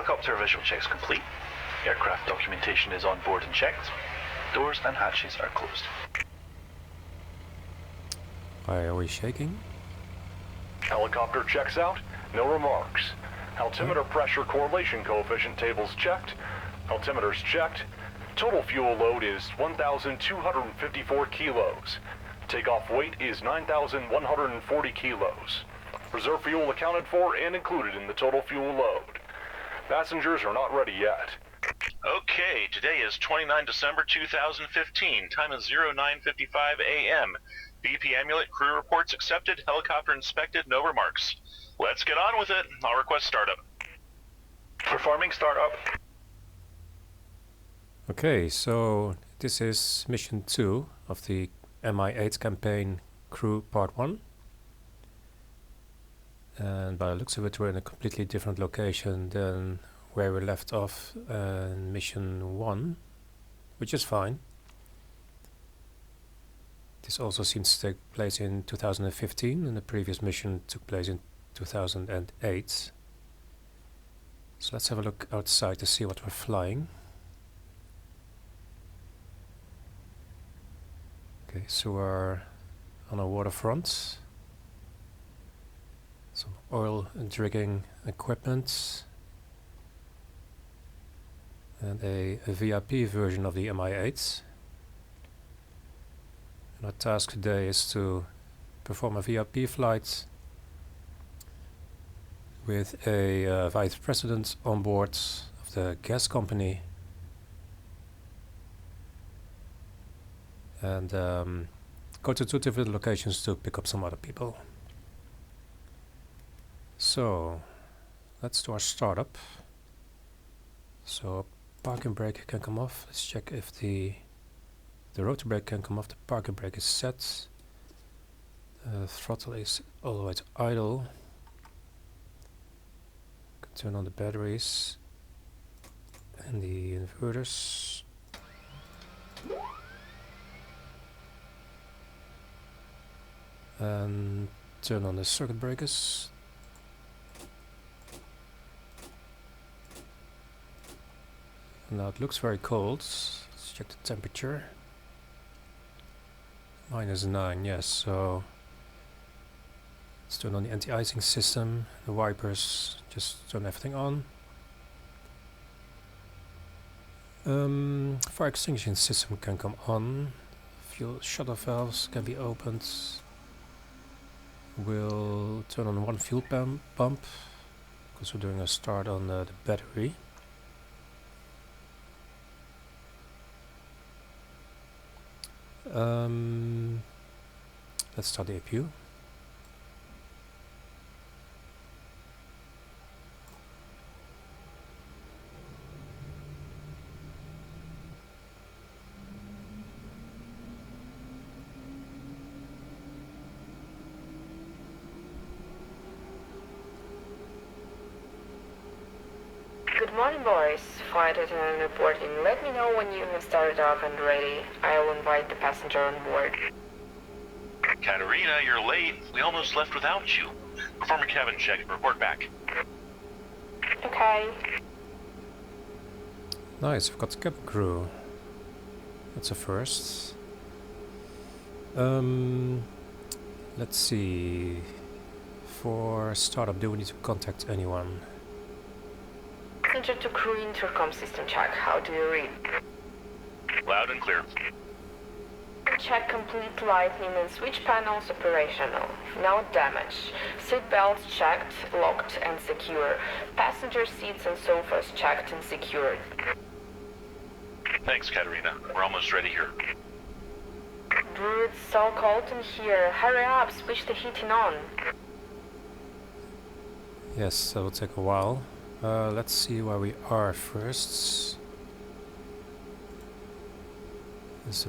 Helicopter visual checks complete. Aircraft documentation is on board and checked. Doors and hatches are closed. Why are we shaking? Helicopter checks out, no remarks. Altimeter pressure correlation coefficient tables checked. Altimeters checked. Total fuel load is 1,254 kilos. Takeoff weight is 9,140 kilos. Reserve fuel accounted for and included in the total fuel load. Passengers are not ready yet. Okay, today is 29 December 2015. Time is 09:55 a.m. BP Amulet, crew reports accepted, helicopter inspected, no remarks. Let's get on with it. I'll request startup. Performing startup. Okay, so this is mission 2 of the Mi-8 campaign crew part 1. And by the looks of it, we're in a completely different location than where we left off in mission 1, which is fine. This also seems to take place in 2015, and the previous mission took place in 2008. So let's have a look outside to see what we're flying. Okay, so we're on a waterfront. Some oil and rigging equipment. And a VIP version of the Mi-8. And our task today is to perform a VIP flight with a vice president on board of the gas company, and go to 2 different locations to pick up some other people. So let's do our startup. So parking brake can come off. Let's check if the rotor brake can come off. The parking brake is set. Throttle is all the way to idle. Can turn on the batteries and the inverters. And turn on the circuit breakers. Now it looks very cold. Let's check the temperature. -9, yes, so let's turn on the anti-icing system, the wipers, just turn everything on. Fire extinguishing system can come on. Fuel shutoff valves can be opened. We'll turn on 1 fuel pump because we're doing a start on the battery. Let's start the APU. Good morning, boys. Flight attendant reporting. Let me know when you have started up and ready. I will invite the passenger on board. Katerina, you're late. We almost left without you. Perform a cabin check and report back. Okay. Nice, we've got the cabin crew. That's a first. Let's see. For startup, do we need to contact anyone? Passenger to crew intercom system check. How do you read? Loud and clear. Check complete lightning and switch panels operational. No damage. Seat belts checked, locked and secure. Passenger seats and sofas checked and secured. Thanks, Katerina. We're almost ready here. Brew, it's so cold in here. Hurry up, switch the heating on. Yes, that will take a while. Let's see where we are first. There's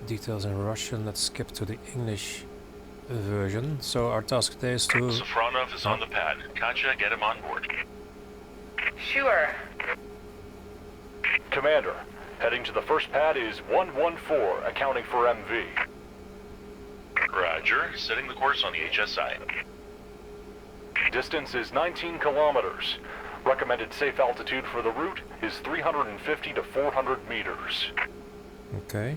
details in Russian. Let's skip to the English version. So our task today is to... Safronov is on the pad. Katya, get him on board. Sure. Commander, heading to the first pad is 114, accounting for MV. Roger. Setting the course on the HSI. Distance is 19 kilometers. Recommended safe altitude for the route is 350 to 400 meters. Okay.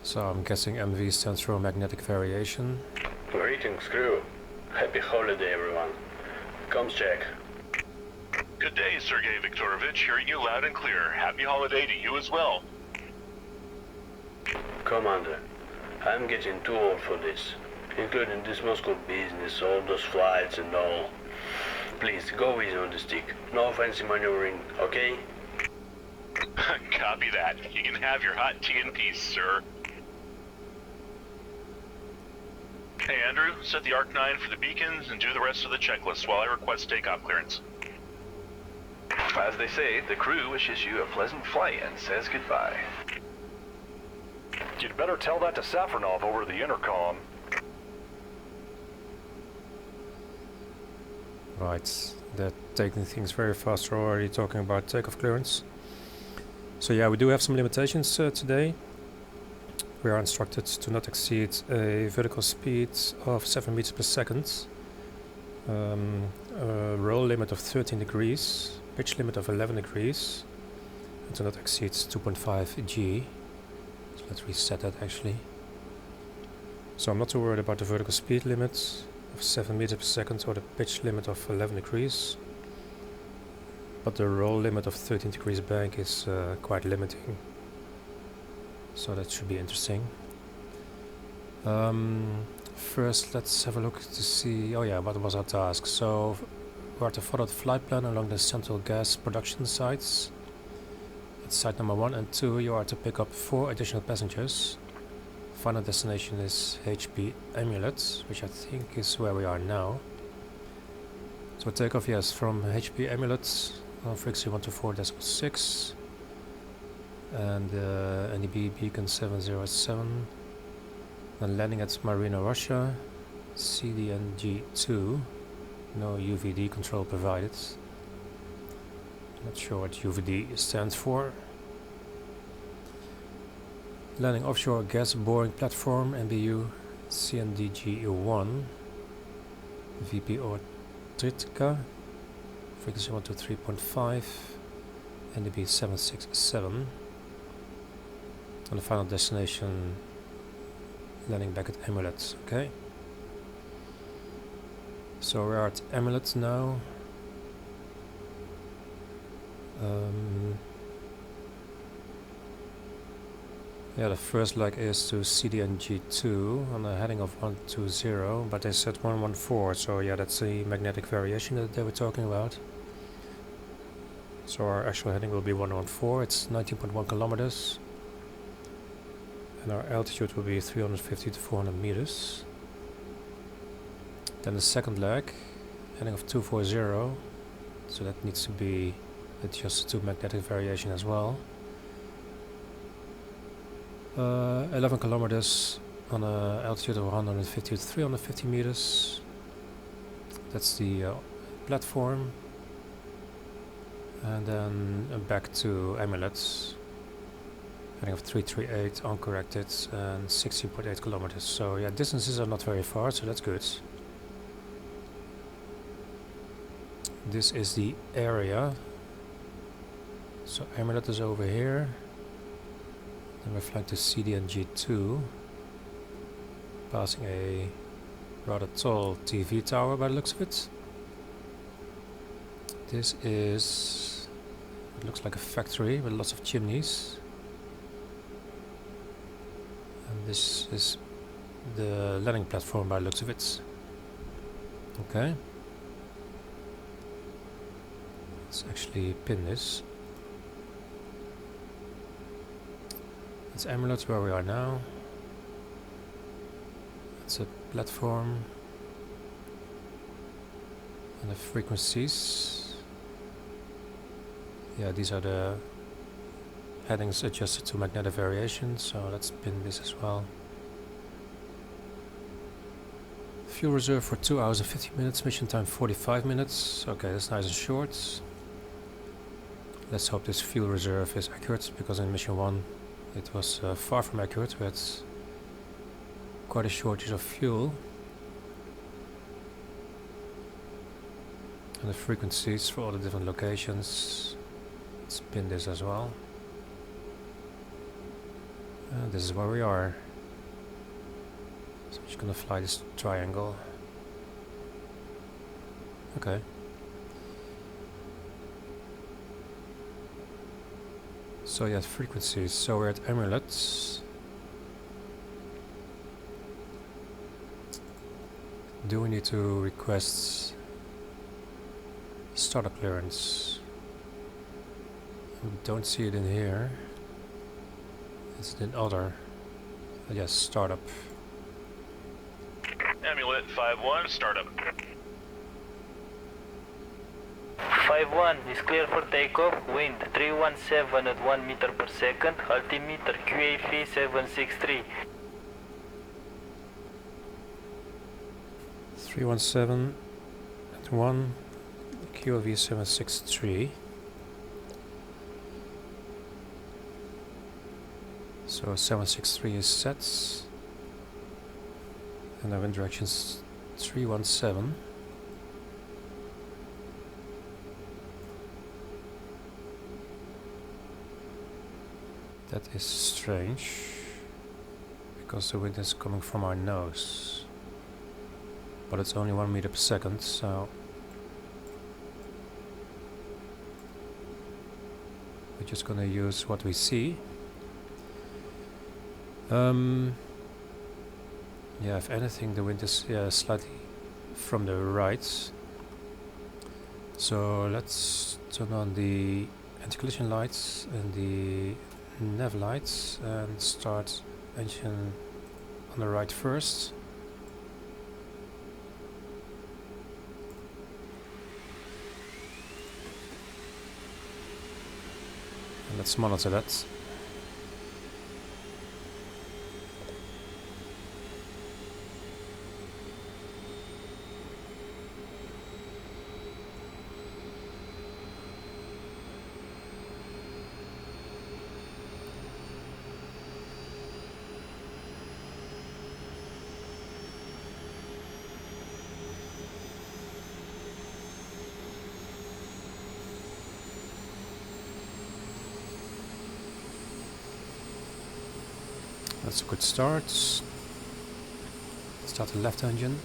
So I'm guessing MV stands for magnetic variation. Greetings, crew. Happy holiday, everyone. Comms check. Good day, Sergei Viktorovich. Hearing you loud and clear. Happy holiday to you as well. Commander, I'm getting too old for this, including this Moscow business, all those flights and all. Please, go easy on the stick. No fancy maneuvering, okay? Copy that. You can have your hot tea in peace, sir. Hey, Andrew, set the Arc-9 for the beacons and do the rest of the checklist while I request takeoff clearance. As they say, the crew wishes you a pleasant flight and says goodbye. You'd better tell that to Safronov over the intercom. Right, they're taking things very fast. We're already talking about takeoff clearance. So yeah, we do have some limitations today. We are instructed to not exceed a vertical speed of 7 meters per second, a roll limit of 13 degrees, pitch limit of 11 degrees, and to not exceed 2.5 G. So let's reset that actually. So I'm not too worried about the vertical speed limit of 7 meters per second or the pitch limit of 11 degrees. But the roll limit of 13 degrees bank is quite limiting. So that should be interesting. First, let's have a look to see. Oh yeah, what was our task? So we are to follow the flight plan along the central gas production sites. At site number 1 and 2, you are to pick up 4 additional passengers. Final destination is HP Amulet, which I think is where we are now. So takeoff, yes, from HP Amulet on frequency 124.6. And NEB beacon 707, then landing at Marina Russia, CDNG2, no UVD control provided. Not sure what UVD stands for. Landing offshore gas boring platform, MBU CNDG1, VPO Tritka, frequency 123.5, NEB 767. And the final destination, landing back at Amulet. Okay. So we are at Amulet now. Yeah, the first leg is to CDNG2 on a heading of 120, but they said 114, so yeah, that's the magnetic variation that they were talking about. So our actual heading will be 114, it's 19.1 kilometers. And our altitude will be 350 to 400 meters. Then the second leg, heading of 240, so that needs to be adjusted to magnetic variation as well. 11 kilometers on an altitude of 150 to 350 meters. That's the platform. And then back to Amulet. Heading of 338 uncorrected and 16.8 kilometers. So yeah, distances are not very far, so that's good. This is the area. So Amulet is over here. Then we're flying to CDNG2, passing a rather tall TV tower by the looks of it. This is, it looks like a factory with lots of chimneys. And this is the landing platform by the looks of it. Okay. Let's actually pin this. It's Amulet where we are now. It's a platform. And the frequencies. Yeah, these are the headings adjusted to magnetic variation, so let's pin this as well. Fuel reserve for 2 hours and 50 minutes, mission time 45 minutes. Okay, that's nice and short. Let's hope this fuel reserve is accurate, because in mission 1 it was far from accurate. We had quite a shortage of fuel. And the frequencies for all the different locations. Let's pin this as well. And this is where we are. So I'm just gonna fly this triangle. Okay. So yeah, frequencies. So we're at Amulet. Do we need to request startup clearance? We don't see it in here. It's in other. Yes, startup. Amulet 5-1, startup. 5-1 is clear for takeoff. Wind 317 at 1 meter per second. Altimeter QAV 763. 317 at 1, QAV 763. So 763 is set. And our wind direction's 317. That is strange, because the wind is coming from our nose. But it's only 1 meter per second, so we're just gonna use what we see. Yeah, if anything, the wind is slightly from the right. So let's turn on the anti-collision lights and the nav lights and start engine on the right first. And let's monitor that. That's a good start. Start the left engine.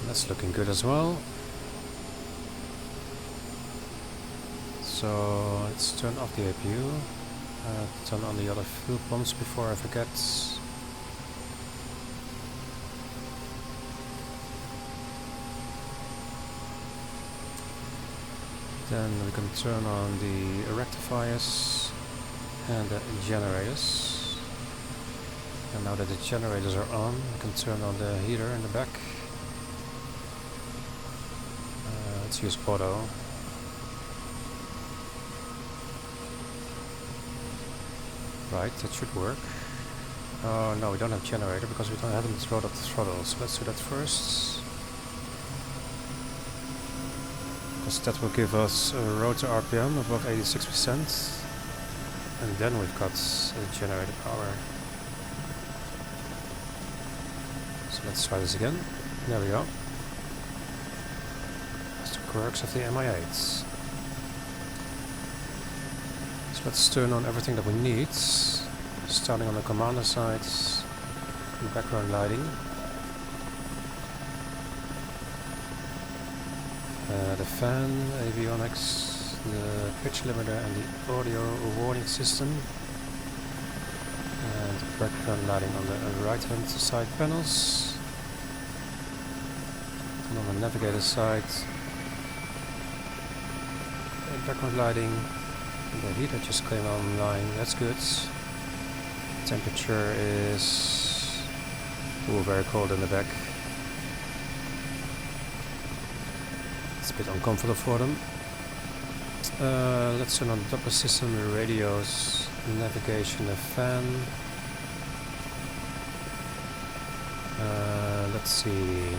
That's looking good as well. So let's turn off the APU. Turn on the other fuel pumps before I forget. Then we can turn on the rectifiers and the generators. And now that the generators are on, we can turn on the heater in the back. Let's use auto. Right, that should work. Oh no, we don't have generator because we haven't thrown up the throttle, so let's do that first. Because that will give us a rotor RPM above 86%. And then we've got generator power. So let's try this again. There we go. That's the quirks of the Mi-8s. So let's turn on everything that we need. Starting on the commander side, the background lighting. The fan, avionics, the pitch limiter and the audio warning system. And background lighting on the right hand side panels. And on the navigator side, background lighting. The heater just came online, that's good. Temperature is very cold in the back. It's a bit uncomfortable for them. Let's turn on the Doppler system, the radios, navigation, the fan. Let's see.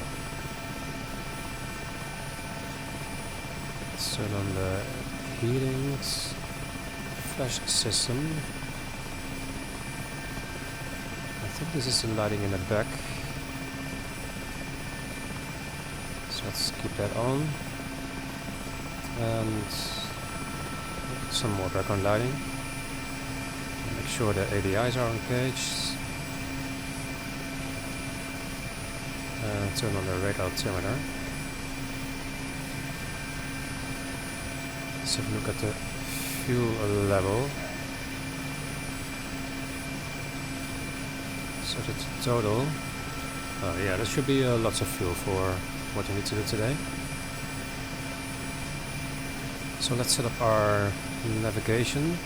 Let's turn on the heatings, flash system. I think this is the lighting in the back. So let's keep that on. And some more background lighting. Make sure the ADIs are engaged. Turn on the radar altimeter. Let's have a look at the fuel level. So the total. Oh yeah, there should be lots of fuel for what we need to do today. So let's set up our navigation.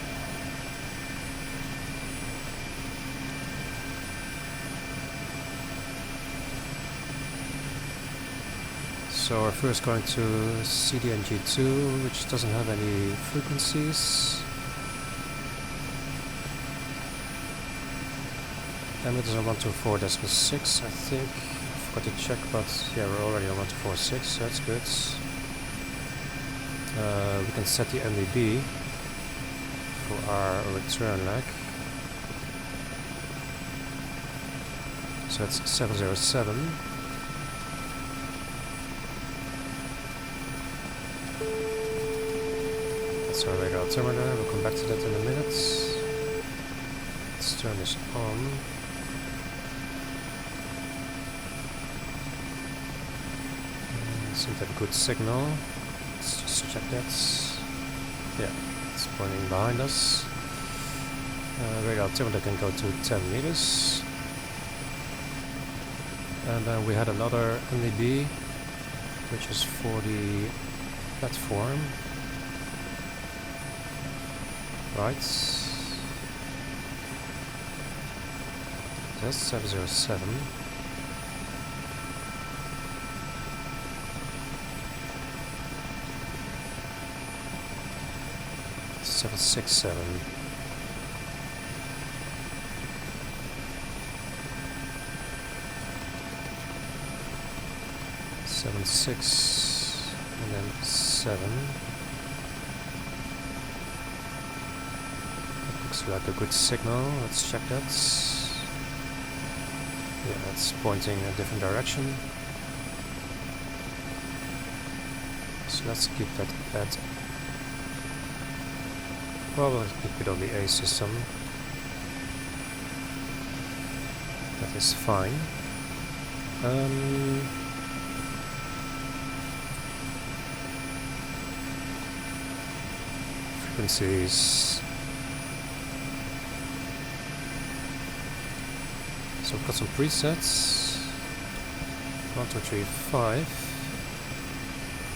So we're first going to CDNG2, which doesn't have any frequencies. Parameters are 124.6, I think. I forgot to check, but yeah, we're already on 124.6, so that's good. We can set the MDB for our return leg. So it's 707. That's our radar altimeter. We'll come back to that in a minute. Let's turn this on. Seems to have a good signal. Let's just check that. Yeah, it's pointing behind us. Radar altimeter can go to 10 meters. And then we had another MDB, which is for the platform. Right. That's 707. Seven, 6, 7. Seven, 6, and then 7. That looks like a good signal. Let's check that. Yeah, it's pointing a different direction. So let's keep that at. Well, we'll keep it on the A system. That is fine. Frequencies. So we've got some presets. 1, 2, 3, 5.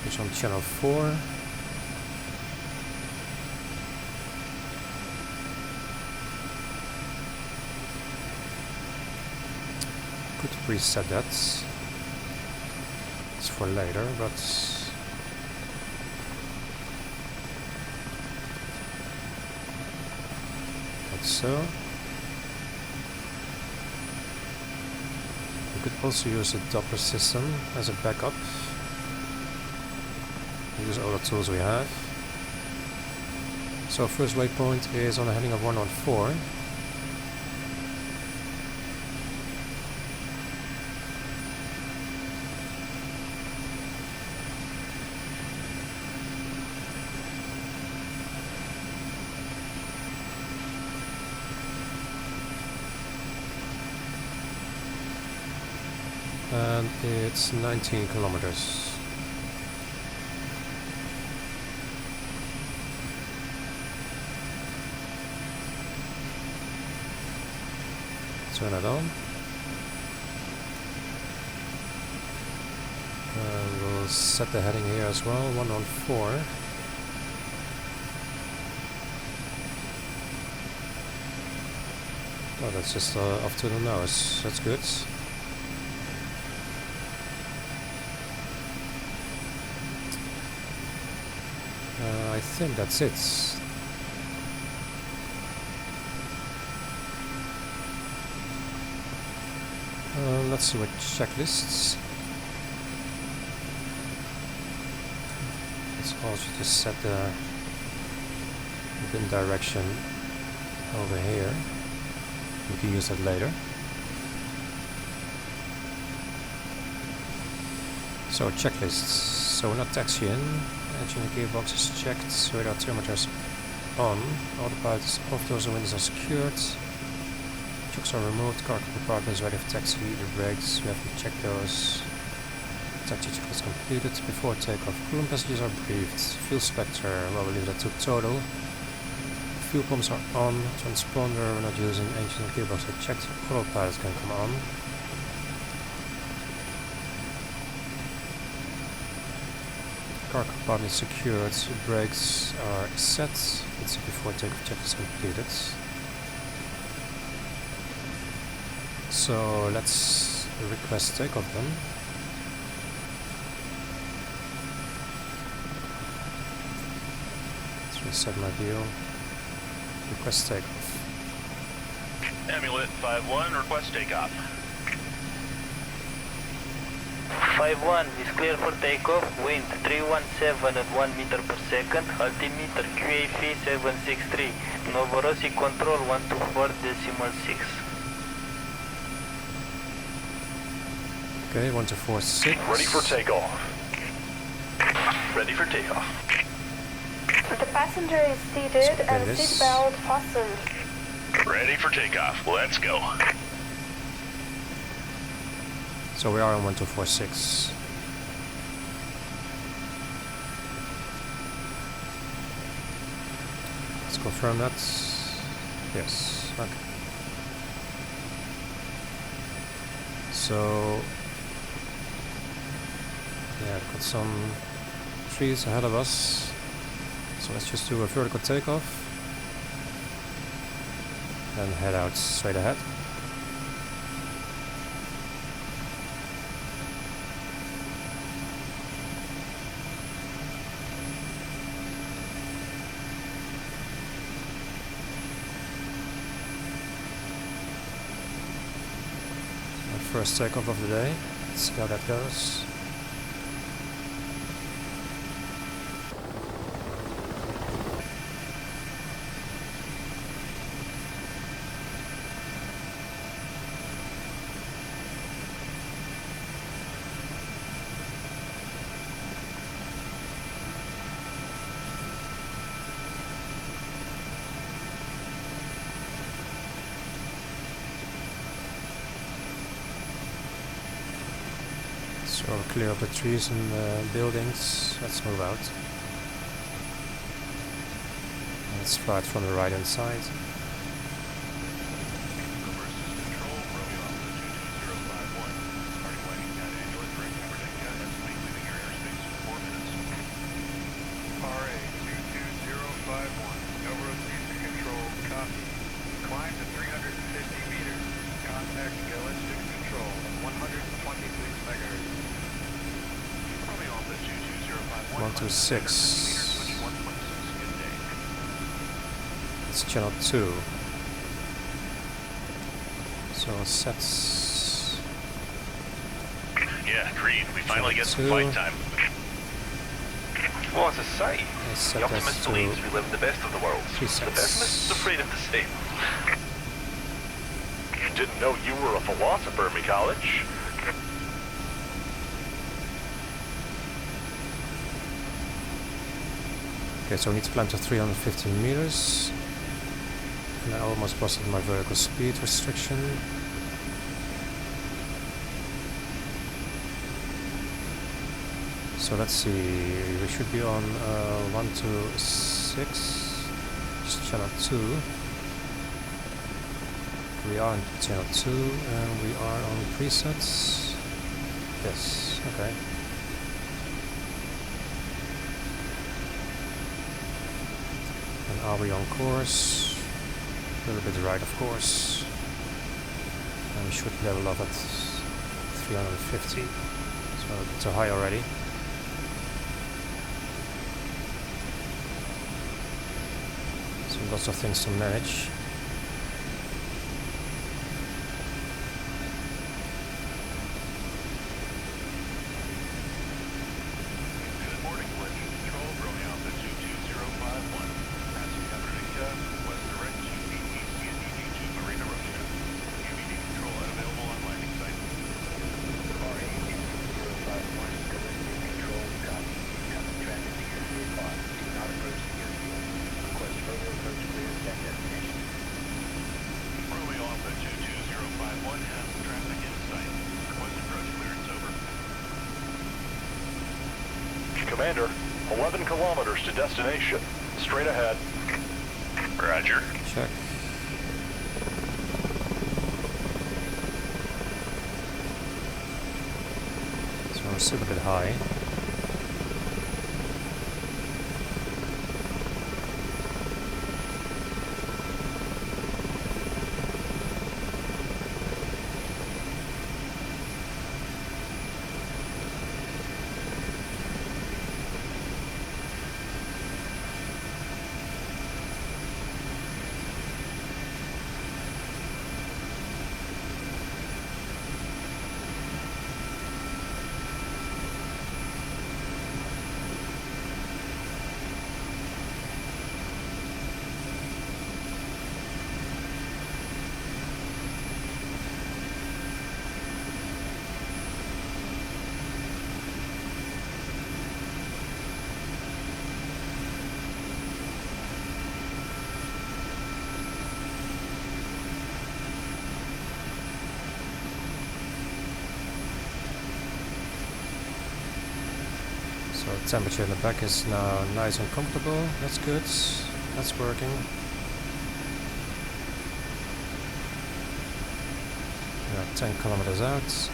Which on channel 4. Could preset that. It's for later, but like so. We could also use a Doppler system as a backup. Use all the tools we have. So first waypoint is on a heading of 114. And it's 19 kilometers. Turn it on. And we'll set the heading here as well, 114. Oh, that's just off to the nose. That's good. I think that's it. Let's see what checklists. Let's also just set the wind direction over here. We can use that later. So checklists. So we're not taxiing. Engine and gearbox is checked. Radar thermometers on. Autopilot is off. Doors and windows are secured. Chocks are removed. Cargo compartment is ready for taxi. The brakes, we have to check those. Taxi check is completed before takeoff. Crew and passengers are briefed. Fuel spectre, well, we leave that to total. Fuel pumps are on. Transponder, we're not using. Engine and gearbox are checked. Autopilot can come on. Cargo compartment is secured. Brakes are set. Let's see before takeoff check is completed. So let's request takeoff then. Let's reset my view. Request takeoff. Amulet 5-1, request takeoff. 5-1 is clear for takeoff. Wind 317 at 1 meter per second. Altimeter QAF 763. Novorossiysk control 124.6. Okay, 1246. Ready for takeoff. Ready for takeoff. The passenger is seated and seatbelt fastened. Ready for takeoff. Let's go. So we are on 1246. Let's confirm that. Yes. Okay. So yeah, got some trees ahead of us. So let's just do a vertical takeoff and head out straight ahead. First takeoff of the day. Let's see how that goes. So we'll clear up the trees and buildings. Let's move out. Let's fly it from the right hand side. To 6. It's channel 2. So sets. Yeah, agreed. We finally get some flight time. Well, as I say, Set the optimist believes we live in the best of the worlds. The pessimist is afraid of the same. Didn't know you were a philosopher, Mikhailich. Okay, so we need to climb to 315 meters. And I almost busted my vertical speed restriction. So let's see, we should be on 126, just channel 2. We are on channel 2 and we are on presets. Yes, okay. And are we on course? A little bit right, of course. And we should level up at 350, so a bit too high already. So lots of things to manage. Commander, 11 kilometers to destination. Straight ahead. Roger. Check. So we're still a bit high. So temperature in the back is now nice and comfortable. That's good. That's working. We are 10 kilometers out.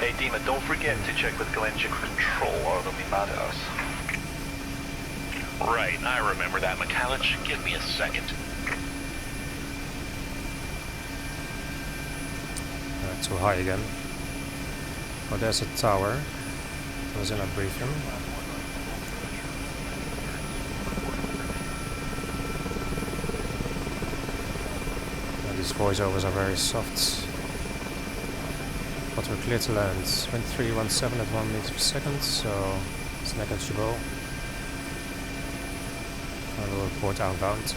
Hey Demon, don't forget to check with Galactic Control or they'll be mad at us. Right, I remember that, McCallich. Give me a second. Too high again. Oh, there's a tower. I was in a briefing. These voiceovers are very soft. But we're clear to land. Wind 317 at 1 meter per second, so it's negligible. I will report outbound.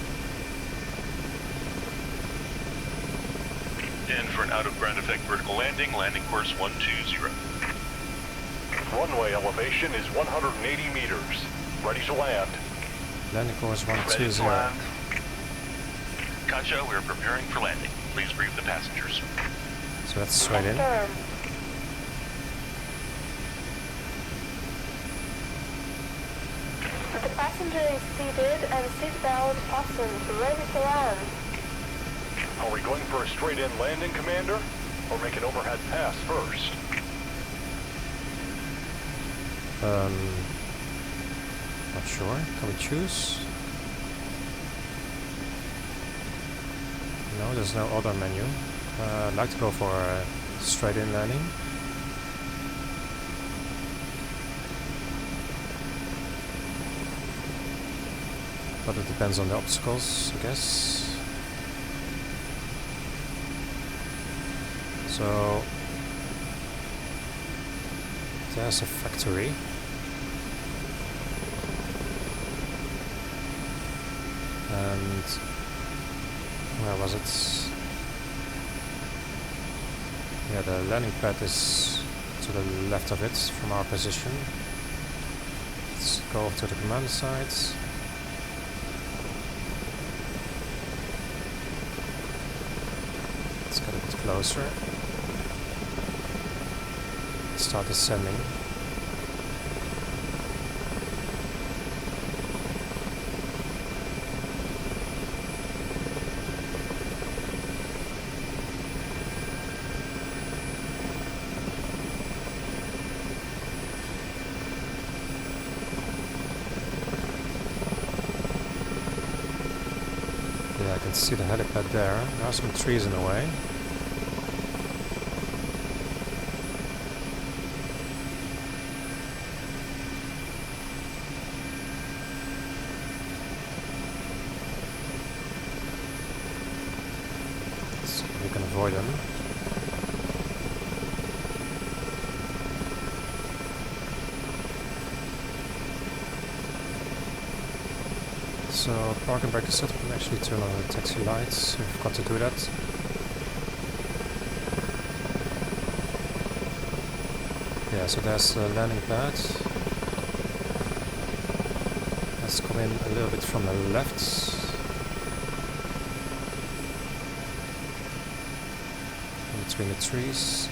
In for an out-of-ground effect vertical landing, landing course 120. Runway elevation is 180 meters. Ready to land. Landing course Ready to 120. land. Katja, we are preparing for landing. Please brief the passengers. So that's straight in. Confirm. The passenger is seated and seatbelt fastened, ready to land. Are we going for a straight-in landing, Commander? Or make an overhead pass first? Not sure. Can we choose? No, there's no other menu. I'd like to go for a straight-in landing. But it depends on the obstacles, I guess. So there's a factory. And where was it? Yeah, the landing pad is to the left of it from our position. Let's go over to the command side. Let's get a bit closer. Start descending. Yeah, I can see the helipad there. There are some trees in the way. Let's see if we can avoid them. So parking brake is set. We can actually turn on the taxi lights. We've got to do that. Yeah, so there's the landing pad. Let's come in a little bit from the left. In between the trees.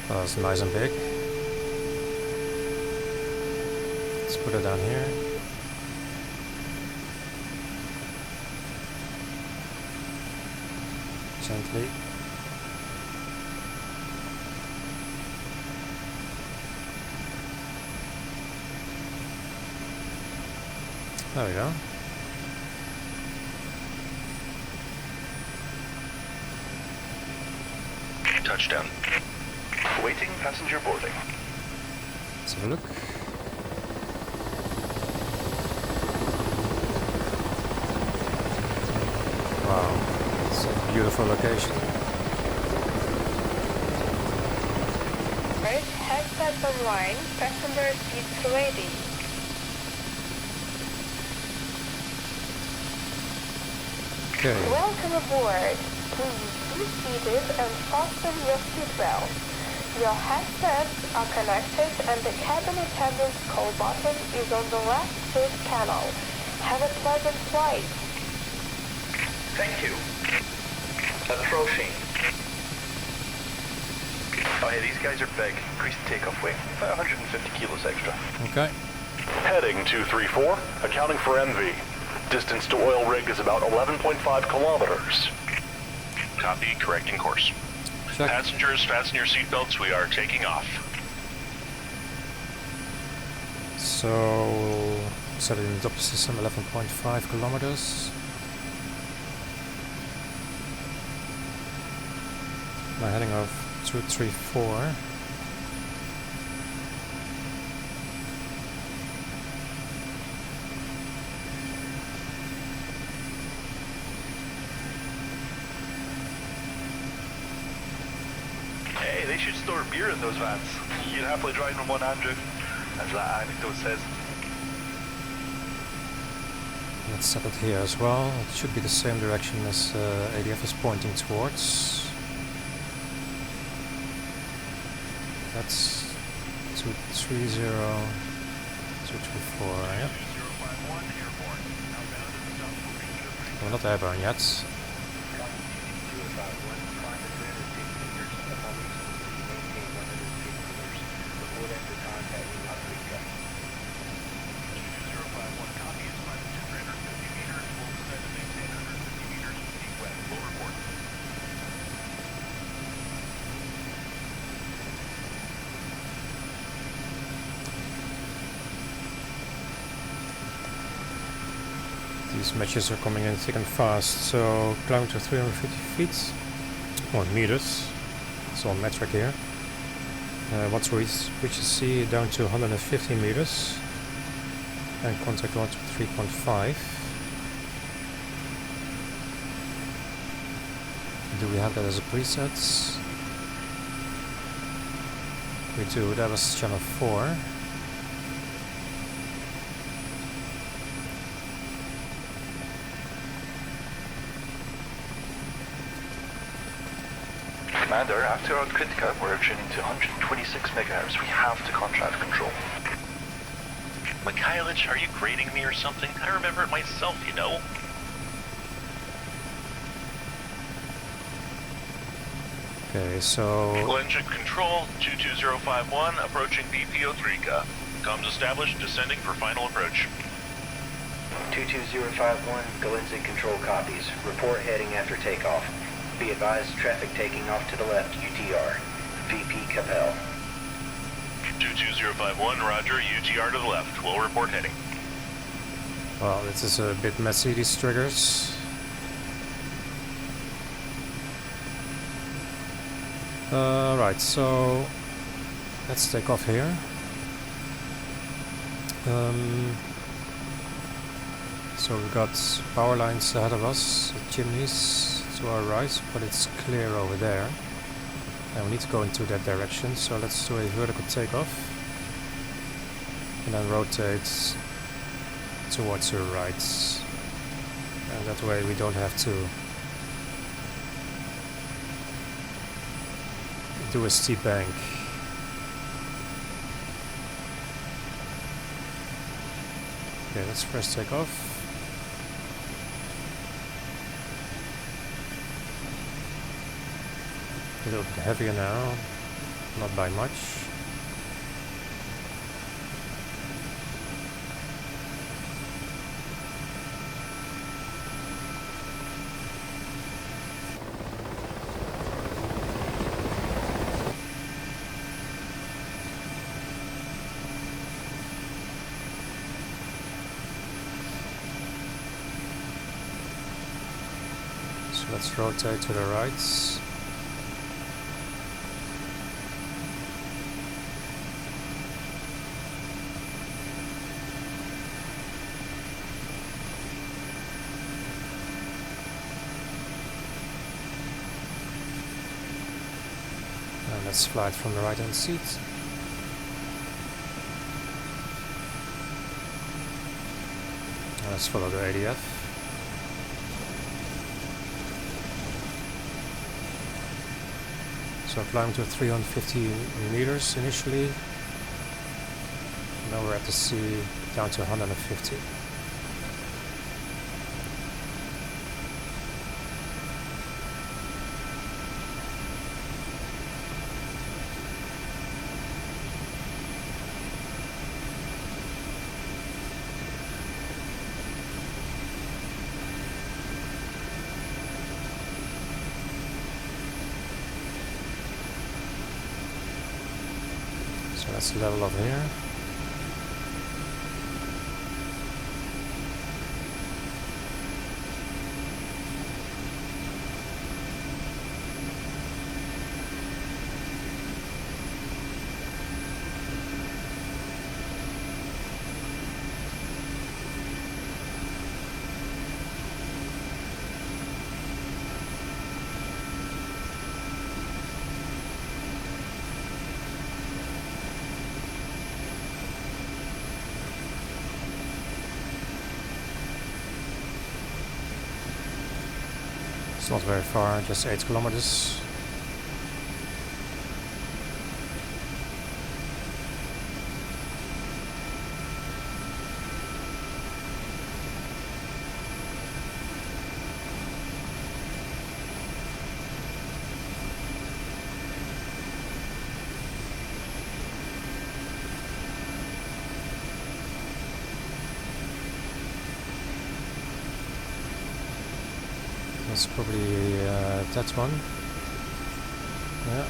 Oh, it's nice and big. Let's put it down here. Gently. There we go. Touchdown. Waiting passenger boarding. Let's have a look. Wow, it's a beautiful location. First, headsets online, passenger seats ready. Okay. Welcome aboard. Please be seated and fasten your seatbelt. Your headsets are connected and the cabin attendant's call button is on the left side panel. Have a pleasant flight. Thank you. Approaching. Oh hey, these guys are big. Increase the takeoff weight. About 150 kilos extra. Okay. Heading 234, accounting for MV. Distance to oil rig is about 11.5 kilometers. Copy, correcting course. Check. Passengers, fasten your seatbelts. We are taking off. So, set it in the Doppler system, 11.5 kilometers. My heading of 234. Hey, they should store beer in those vans. You'd happily drive in one, Andrew, as that anecdote says. Let's set it here as well. It should be the same direction as ADF is pointing towards. That's 230, 234, yeah. We're not airborne yet. These matches are coming in thick and fast. So climbing to 350 feet, or meters. It's all metric here. Once we reach the sea, down to 150 meters, and contact 1 to 3.5. Do we have that as a preset? We do. That was channel 4. Commander, after our Kritika, we're tuning to 126 megahertz. We have to contract control. Mikhailich, are you grading me or something? I remember it myself, you know. Okay, so... Engine control, 22051, approaching BPO3Ka. Comms established, descending for final approach. 22051, Galensic control copies. Report heading after takeoff. Be advised, traffic taking off to the left, UTR. VP Capel. 22051, roger, UTR to the left. We'll report heading. Well, this is a bit messy, these triggers. Right, so let's take off here. So we've got power lines ahead of us, chimneys to our right, but it's clear over there. And we need to go into that direction, so let's do a vertical takeoff. And then rotate towards your right. And that way we don't have to do a steep bank. Okay, let's first take off. A little bit heavier now, not by much. So let's rotate to the right. Let's fly it from the right hand seat. Let's follow the ADF. So climb to 350 meters initially. Now we're at the sea down to 150. Let's level up here. It's not very far, just 8 kilometers. That's probably that one. Yeah,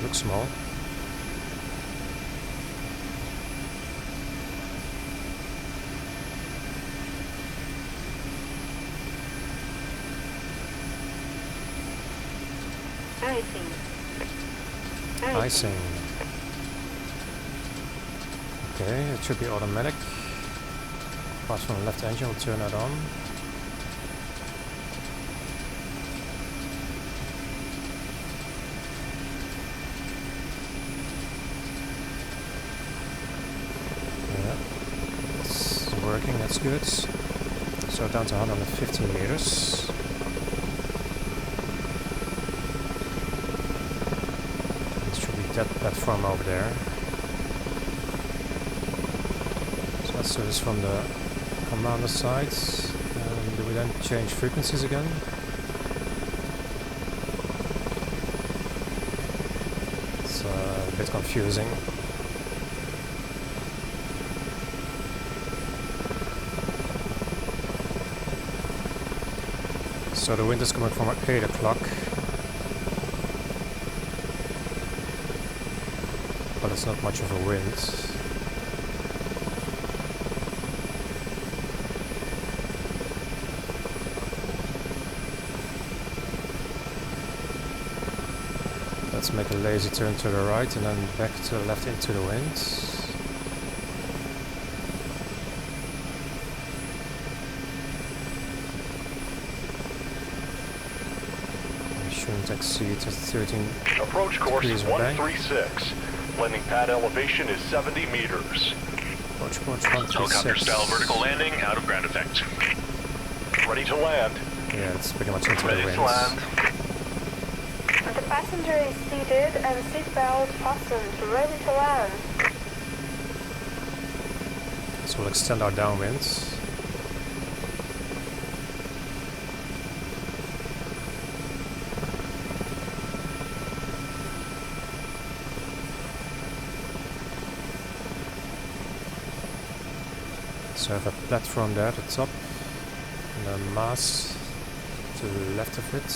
looks small. Icing. Okay, it should be automatic. Apart from the left engine, we'll turn that on. Yeah, it's working, that's good. So down to 115 meters. That platform over there. So let's do this from the commander side. Do we then change frequencies again? It's a bit confusing. So the wind is coming from 8 o'clock. But it's not much of a wind. Let's make a lazy turn to the right and then back to the left into the wind. We shouldn't exceed 13 Approach course degrees is of bank. 136. Landing pad elevation is 70 meters. Approach course Helicopter 136. style vertical landing, out of ground effect. Ready to land. Yeah, it's pretty much into the Ready wind. to land. The passenger is seated and seatbelt fastened, ready to land. So we'll extend our downwind. So I have a platform there at the top, and a mast to the left of it.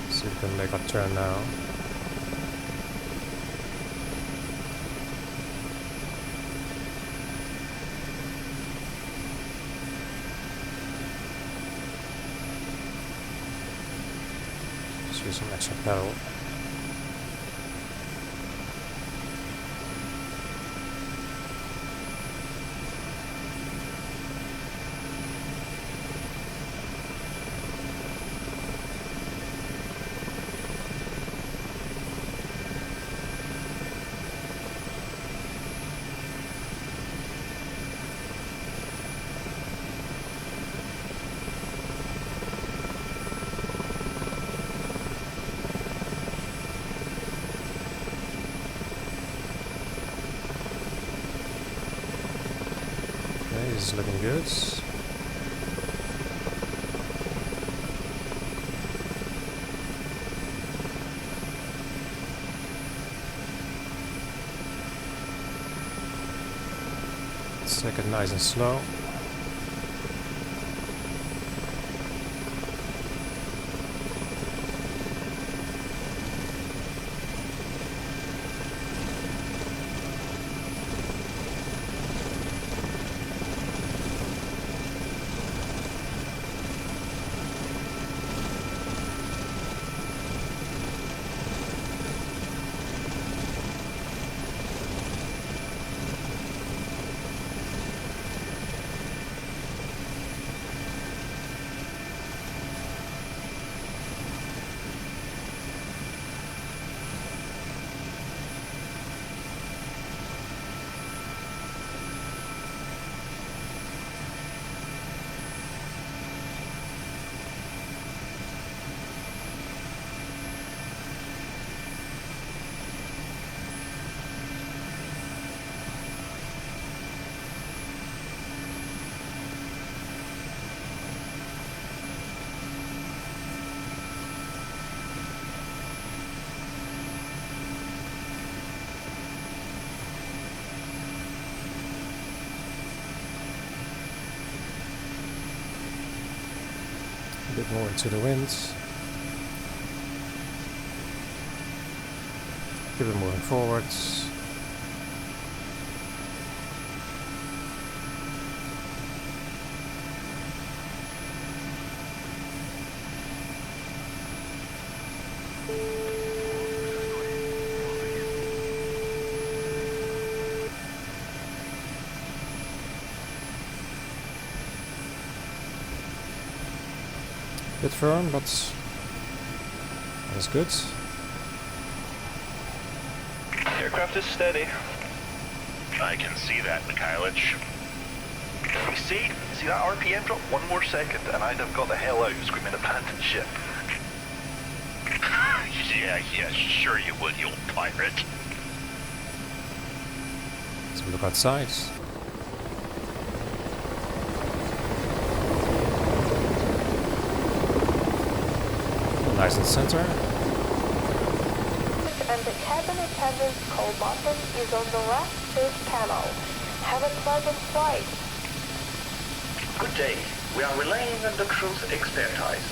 See if we can make a turn now. Just use some extra pedal. This is looking good. Let's take it nice and slow. bit more into the wind. Keep it moving forwards. Bit firm, but that's good. Aircraft is steady. I can see that, Mikhailich. You see that RPM drop? One more second and I'd have got the hell out screaming abandoned ship. Yeah, sure you would, you old pirate. Let's look outside. Nice and center. And the cabin attendant's call button is on the left third panel. Have a pleasant flight. Good day. We are relying on the crew's expertise.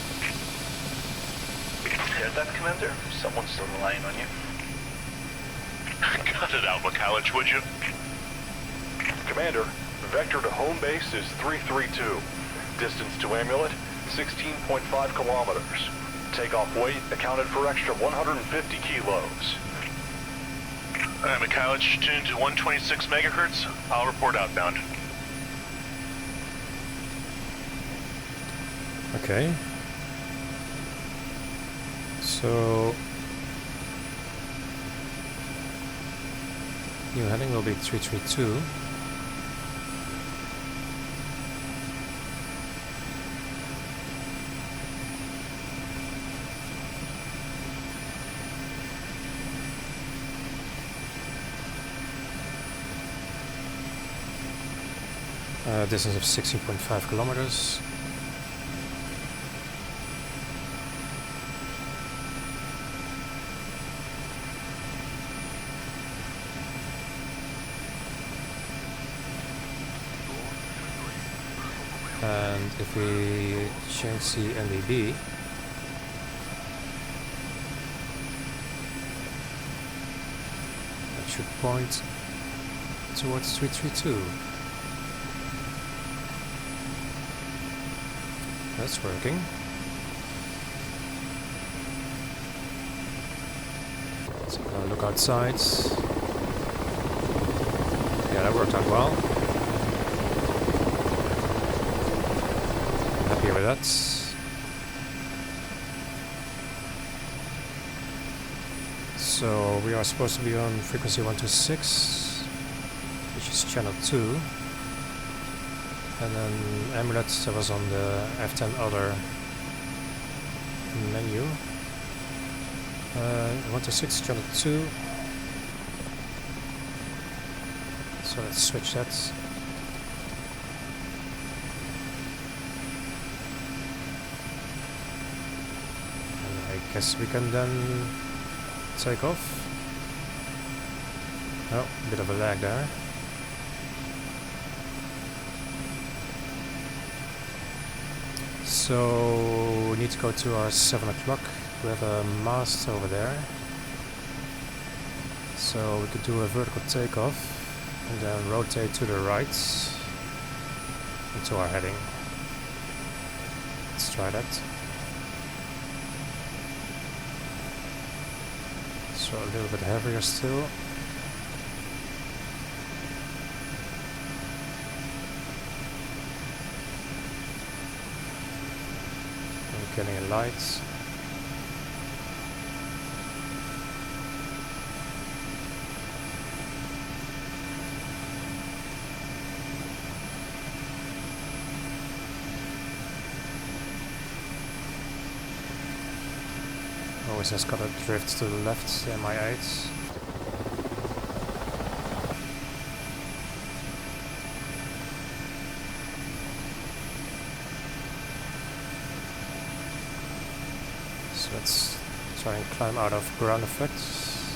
Heard that, Commander? Someone's still relying on you. Cut it out, Mikhailich, would you? Commander, vector to home base is 332. Distance to Amulet, 16.5 kilometers. Takeoff weight accounted for extra 150 kilos. Mikhailich, tuned to 126 megahertz. I'll report outbound. Okay. So new heading will be 332. Distance of 16.5 kilometers. And if we change the NDB, that should point towards 332. That's working. Let's look outside. Yeah, that worked out well. Happy with that. So we are supposed to be on frequency 126, which is channel 2. And then Amulet that was on the F10 other menu. 126 channel 2. So let's switch that. And I guess we can then take off. Oh, a bit of a lag there. So we need to go to our 7 o'clock. We have a mast over there. So we could do a vertical takeoff and then rotate to the right into our heading. Let's try that. So a little bit heavier still. Getting a light. Always has got a drift to the left, the Mi-8. Let's try and climb out of ground effects.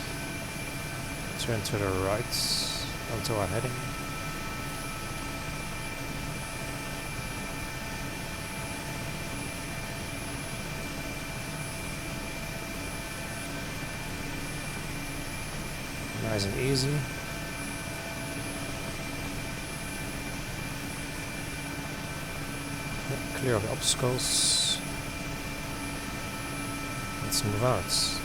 Turn to the right onto our heading. Nice and easy. Clear of the obstacles. Let's move out.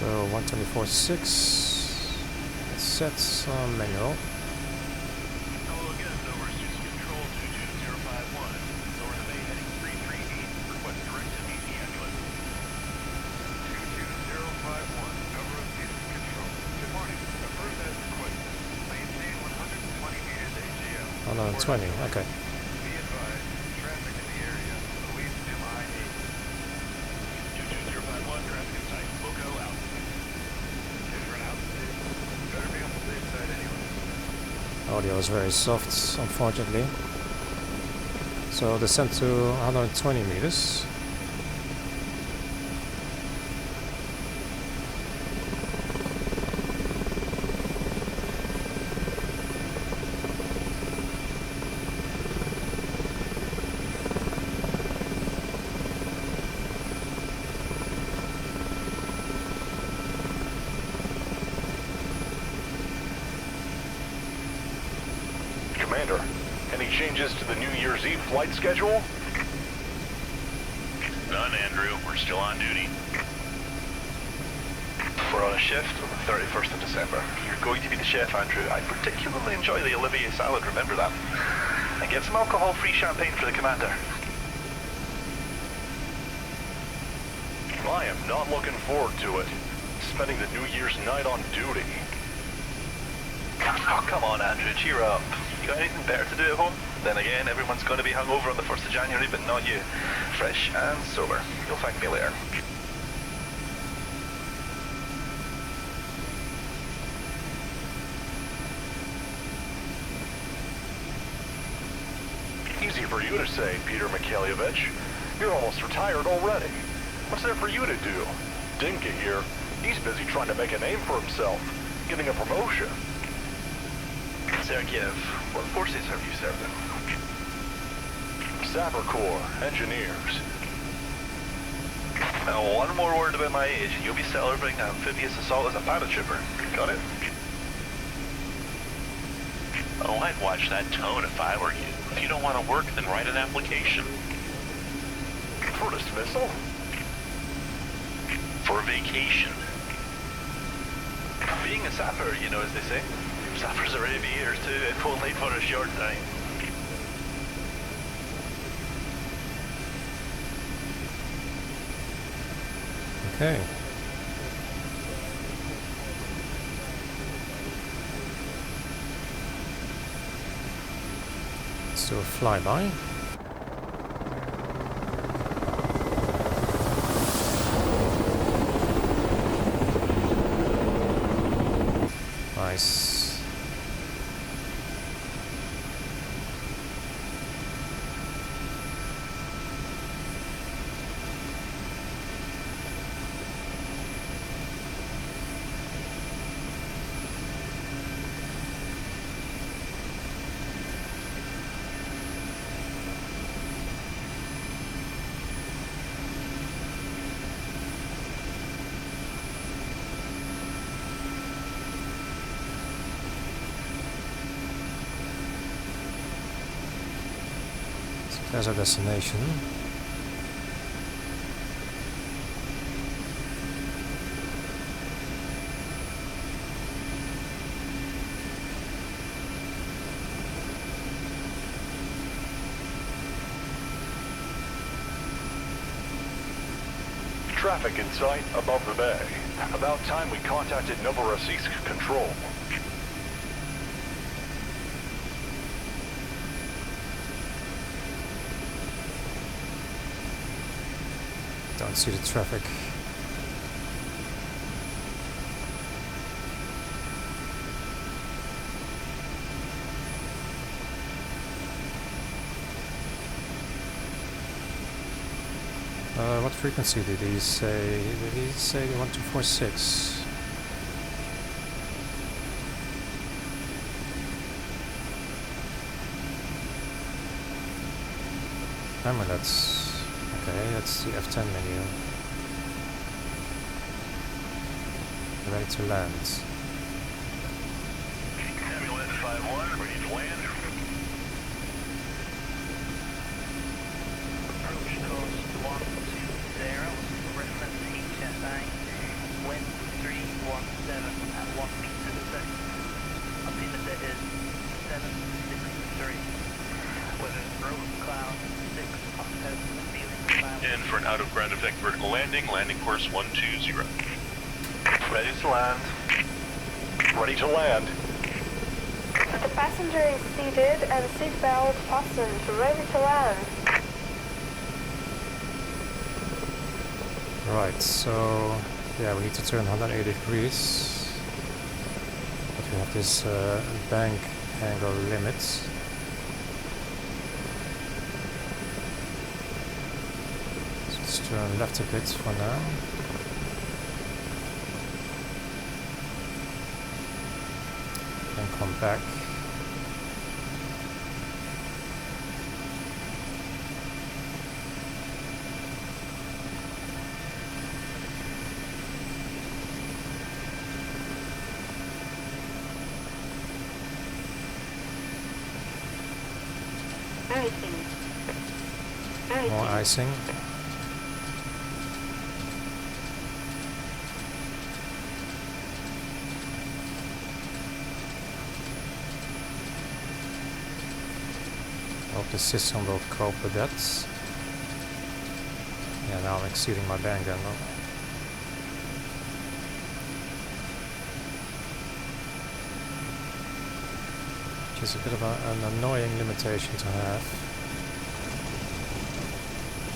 So 124.6. Let's set some manual. Hello again, Dover Houston Control 22051. Lower the bay heading 338. Request direct to meet the Amulet. 22051, Dover Houston Control. Good morning. Approved as requested. Maintain 120 meters AGL. 120, okay. Be advised, traffic in the area. Louis Mi-8. 22051, traffic in sight. Loco out. Audio is very soft, unfortunately. So descend to 120 meters. Commander, any changes to the New Year's Eve flight schedule? None, Andrew. We're still on duty. We're on a shift on the 31st of December. You're going to be the chef, Andrew. I particularly enjoy the Olivier salad, remember that. And get some alcohol-free champagne for the commander. I am not looking forward to it. Spending the New Year's night on duty. Oh, come on, Andrew, cheer up. You got anything better to do at home? Then again, everyone's going to be hungover on the 1st of January, but not you. Fresh and sober. You'll thank me later. Easy for you to say, Peter Mikhailovich. You're almost retired already. What's there for you to do? Dinka here, he's busy trying to make a name for himself, getting a promotion. Sergeyev, what forces have you served in? Sapper Corps, engineers. Now, one more word about my age, and you'll be celebrating amphibious assault as a paratrooper. Got it? Oh, I'd watch that tone if I were you. If you don't want to work, then write an application. For dismissal? For vacation. Being a sapper, you know, as they say. Sappers are aviators too, if only for a short time. Okay. Let's do a flyby. Nice. There's our destination. Traffic in sight above the bay. About time we contacted Novorossiysk Control. Don't see the traffic. What frequency did he say? Did he say 1246? Amulets. Okay, that's the F10 menu. Ready to land. Amulet 5-1, ready to land. Approach course 120, reference HSI, wind 317 at 1 meter per second. Altimeter is 763. Weather road cloud 6 offset feeling cloud. In for an out-of-ground effect vertical landing, landing course 120. Ready to land. Ready to land. The passenger is seated and seatbelt fastened, ready to land. Right, so yeah, we need to turn 180 degrees. But we have this bank angle limit. Let's turn left a bit for now. And come back. More icing. Hope the system will cope with that. Yeah, now I'm exceeding my bank angle. Which is a bit of an annoying limitation to have.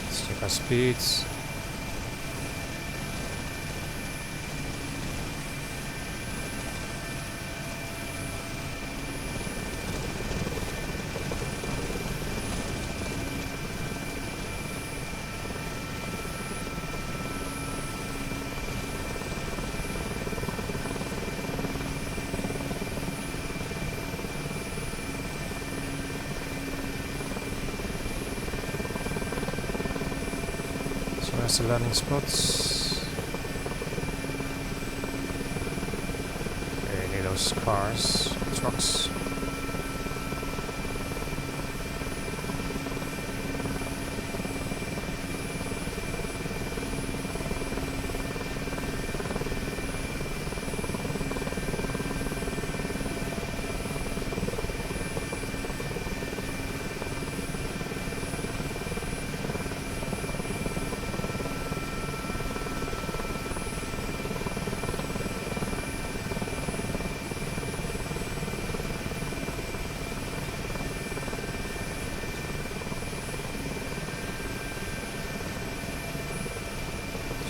Let's check our speeds. Where's the landing spots? Okay, need those cars, trucks.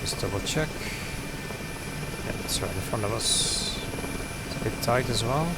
Just double check. Yeah, it's right in front of us. It's a bit tight as well.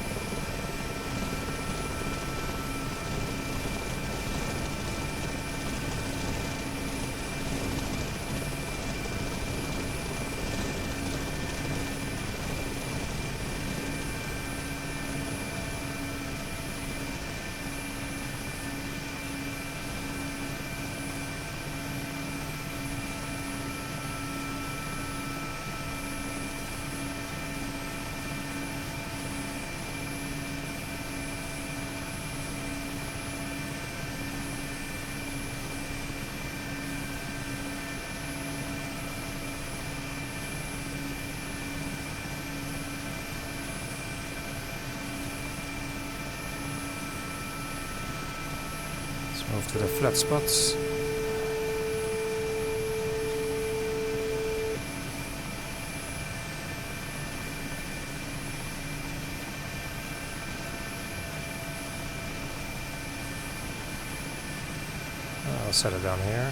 Move to the flat spots. I'll set it down here.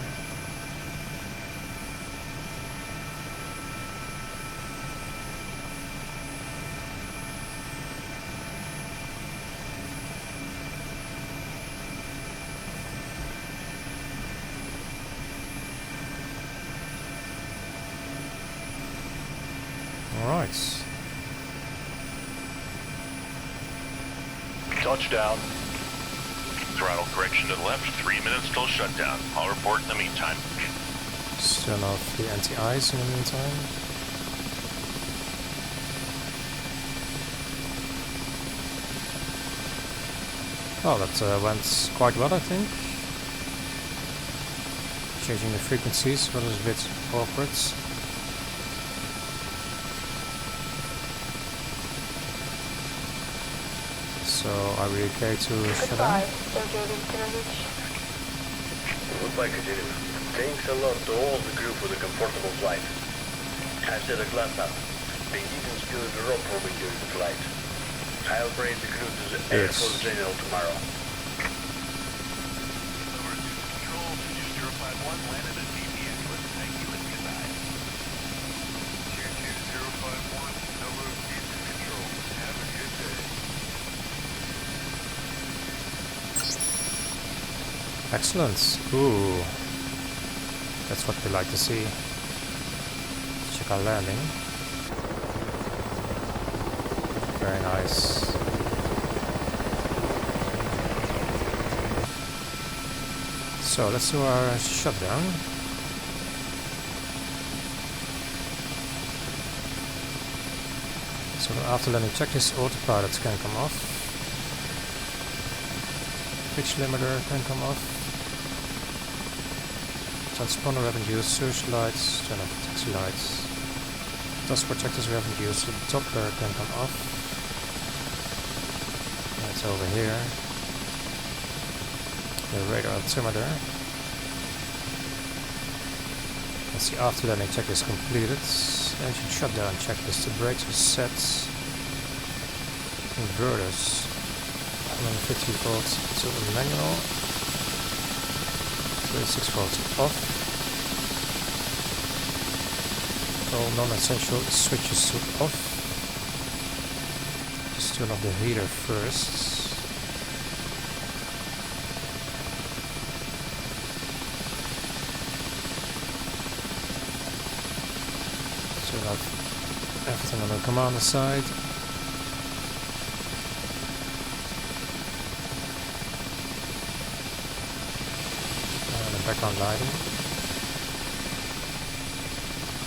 Touchdown. Throttle correction to the left, 3 minutes till shutdown. I'll report in the meantime. Just turn off the anti-ice in the meantime. Well, that went quite well, I think. Changing the frequencies was a bit awkward. So are we okay to shut down? Goodbye, Katerina. Thanks a lot to all the crew for the comfortable flight. I've set a glass up. Been even spilled the rope for me during the flight. I'll bring the crew to the air for the signal tomorrow. Control 2051 landed at BP Amulet. Thank you and goodbye. 22051, Nova is in control. Have a good day. Excellent. Ooh. That's what we like to see. Check our landing. Very nice. So let's do our shutdown. So after landing checklist, autopilot can come off. Pitch limiter can come off. Transponder we haven't used, searchlights, turn off the taxi lights. Dust protectors we haven't used, so the Doppler can come off. That's over here. The radar altimeter. That's the after landing checklist completed. Engine shutdown checklist, the brakes are set. Inverters. 150 volts to manual. 36 volts off. All non-essential switches to off. Just turn off the heater first. Turn off everything on the commander side. Background lighting.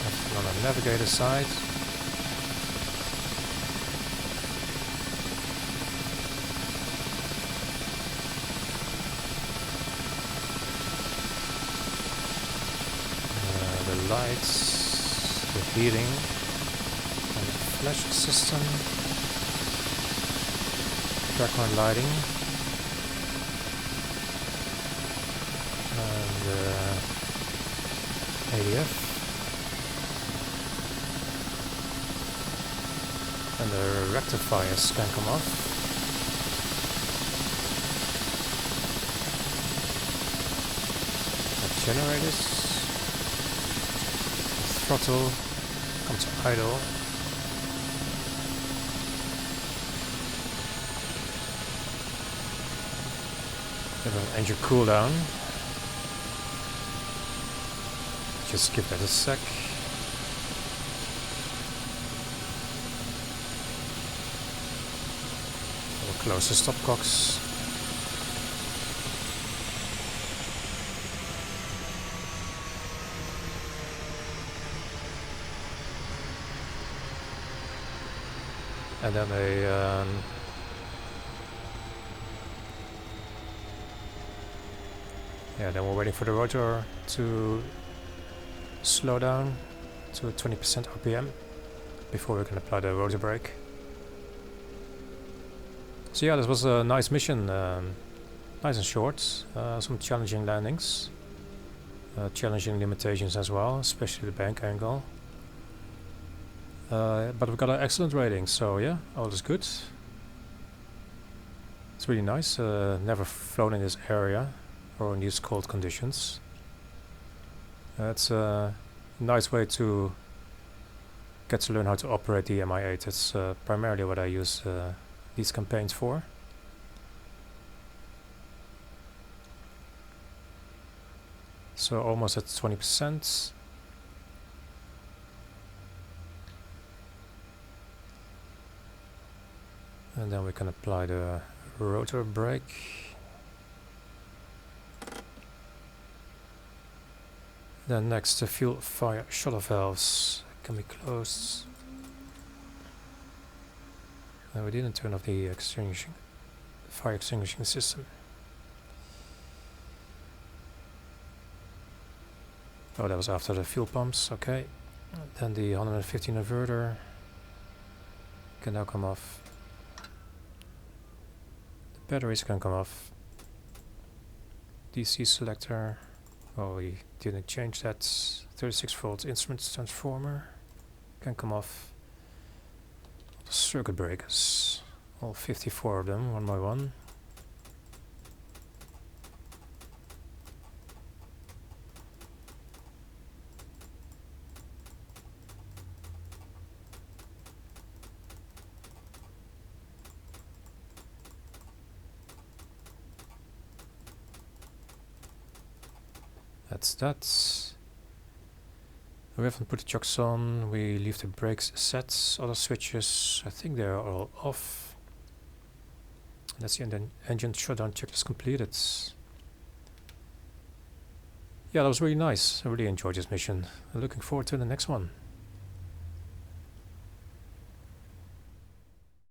Everything on the navigator side. The lights, the heating, and the flash system. Background lighting. ADF and the rectifiers can come off. The generators, the throttle comes to idle. We have an engine cooldown. Just give that a sec. We'll close the stopcocks. And then then we're waiting for the rotor to slow down to 20% RPM before we can apply the rotor brake. So yeah, this was a nice mission, nice and short, some challenging landings, challenging limitations as well, especially the bank angle. But we've got an excellent rating, so yeah, all is good. It's really nice, never flown in this area or in these cold conditions. It's a nice way to get to learn how to operate the Mi-8. That's primarily what I use these campaigns for. So almost at 20%. And then we can apply the rotor brake. Then next, the fuel fire shutter valves can be closed. No, we didn't turn off the fire extinguishing system. Oh, that was after the fuel pumps, okay. Then the 115 inverter can now come off. The batteries can come off. DC selector, oh, we didn't change that. 36 volt instrument transformer can come off. The circuit breakers, all 54 of them, one by one. That's that. We haven't put the chocks on, we leave the brakes set. Other switches, I think they're all off. That's the engine shutdown checklist completed. Yeah, that was really nice. I really enjoyed this mission. I'm looking forward to the next one.